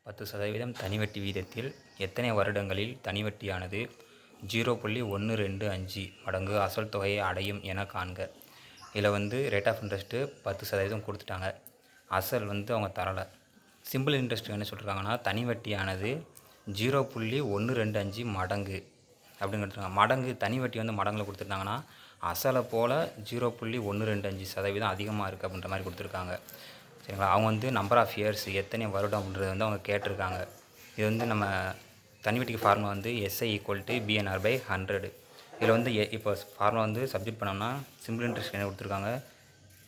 10% தனிவட்டி வீதத்தில் எத்தனை வருடங்களில் தனிவட்டியானது 0.125 மடங்கு அசல் தொகையை அடையும் என காண்க. இதில் வந்து ரேட் ஆஃப் இன்ட்ரெஸ்ட்டு 10% கொடுத்துட்டாங்க. அசல் வந்து அவங்க தரலை. சிம்பிள் இன்ட்ரெஸ்ட் என்ன சொல்லியிருக்காங்கன்னா, தனிவட்டியானது 0.125 மடங்கு அப்படின்னு கொடுத்துருக்காங்க. மடங்கு தனிவட்டி வந்து மடங்கில் கொடுத்துருந்தாங்கன்னா, அசலை போல் 0.125% அதிகமாக இருக்குது அப்படின்ற மாதிரி கொடுத்துருக்காங்க. சரிங்களா. அவங்க வந்து நம்பர் ஆஃப் இயர்ஸ் எத்தனை வருடம் அப்படின்றத வந்து அவங்க கேட்டிருக்காங்க. இது வந்து நம்ம தனிவட்டிக்கு ஃபார்முலா வந்து SI = BNR/100. இதில் வந்து இப்போ ஃபார்முலா வந்து சப்ஜெக்ட் பண்ணோம்னா சிம்பிள் இன்ட்ரெஸ்ட் என்ன கொடுத்துருக்காங்க,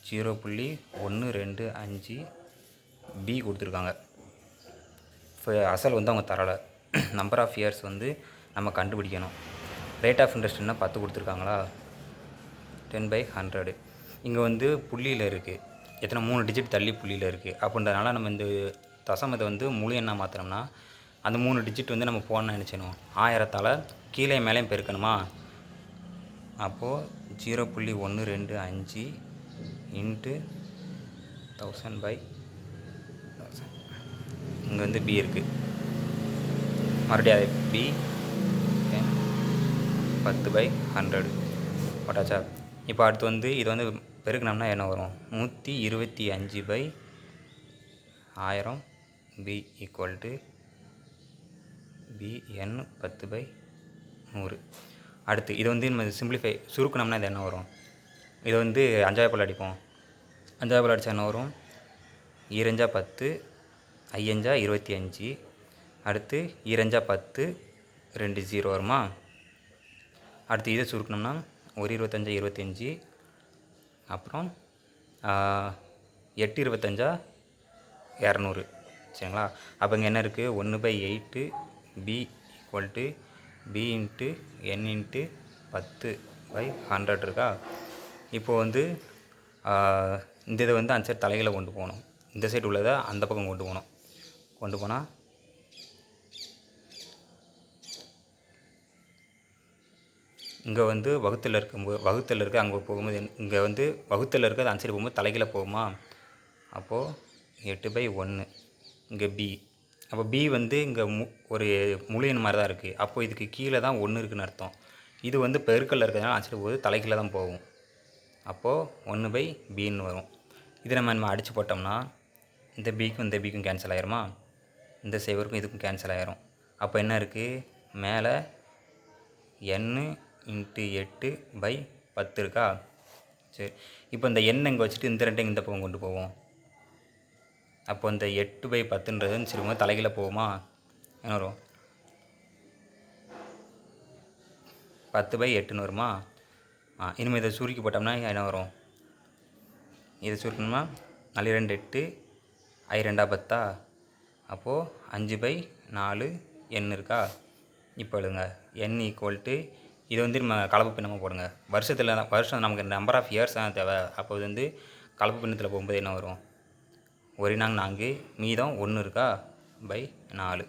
0.125 B கொடுத்துருக்காங்க. இப்போ அசல் வந்து அவங்க தரலை. நம்பர் ஆஃப் இயர்ஸ் வந்து நம்ம கண்டுபிடிக்கணும். ரேட் ஆஃப் இன்ட்ரெஸ்ட்னா 10 கொடுத்துருக்காங்களா, 10/100. இங்கே வந்து புள்ளியில் இருக்குது, எத்தனை 3 டிஜிட் தள்ளி புள்ளியில் இருக்குது. அப்படின்றதுனால நம்ம இந்த தசமத்தை வந்து முழு எண்ணாக மாற்றினோம்னா அந்த 3 டிஜிட் வந்து நம்ம போடணும்னு நினச்சிடணும். 1000ஆல் கீழே மேலேயும் பெருக்கணுமா. அப்போது 0.125 × 1000/1000. இங்கே வந்து B இருக்குது. மறுபடியும் அது B 10/100 போட்டாச்சா. இப்போ அடுத்து வந்து இது வந்து பெருக்கணும்னா என்ன வரும், 125/1000 B = BN 10/100. அடுத்து இது வந்து நம்ம சிம்பிளிஃபை சுருக்கணும்னா இது என்ன வரும், இதை வந்து 5ஆல் அடிப்போம். 5ஆல் அடித்தா என்ன வரும், 2 10, 5 25. அடுத்து 2 10, 2 0 வருமா. அடுத்து இதை சுருக்கணும்னா 1 25 25. அப்புறம் 8 25 200. சரிங்களா. அப்போ இங்கே என்ன இருக்குது, 1/8 B = B × N × 10/100 இருக்கா. இப்போது வந்து இந்த இதை வந்து அந்த சைடு தலைகளை கொண்டு போகணும். இந்த சைடு உள்ளதை அந்த பக்கம் கொண்டு போகணும். கொண்டு போனால் இங்கே வந்து வகுத்தில் இருக்க அங்கே போகும்போது இங்கே வந்து வகுத்தில் இருக்கிறது அந்த சைடு போகும்போது தலைகளை போகுமா. அப்போது 8/1 இங்கே B. அப்போ B வந்து இங்கே ஒரு முழு எண் மாதிரி தான் இருக்குது. அப்போது இதுக்கு கீழே தான் 1 இருக்குதுன்னு அர்த்தம். இது வந்து பெருக்கல்ல இருக்கிறதுனால அந்த சைடு போகுது, தலைகளை தான் போகும். அப்போது 1/Bன்னு வரும். இதை நம்ம அடித்து போட்டோம்னா இந்த Bக்கும் இந்த Bக்கும் கேன்சல் ஆகிருமா. இந்த சேவருக்கும் இதுக்கும் கேன்சல் ஆகிரும். அப்போ என்ன இருக்குது, மேலே N × 8/10 இருக்கா. சரி, இப்போ இந்த எண்ணை இங்கே வச்சுட்டு இந்த ரெண்டையும் இந்த பக்கம் கொண்டு போவோம். அப்போ இந்த 8/10ன்றது சரி தலைகளை போகுமா. என்ன வரும், 10/8ன்னு வருமா. இனிமேல் இதை சுருக்கி போட்டோம்னா என்ன வரும், இதை சுருக்கணுமா 4 2 8 I 2 10. அப்போது 5/4 N இருக்கா. இப்போ எழுதுங்க, N = இது வந்து நம்ம கலப்பு பின்னமாக போடுங்க. வருஷம் நமக்கு நம்பர் ஆஃப் இயர்ஸ் தான் தேவை. அப்போ இது வந்து கலப்பு பின்னத்தில் போகும்போது என்ன வரும், 1 4 மீதம் 1 இருக்கா, /4.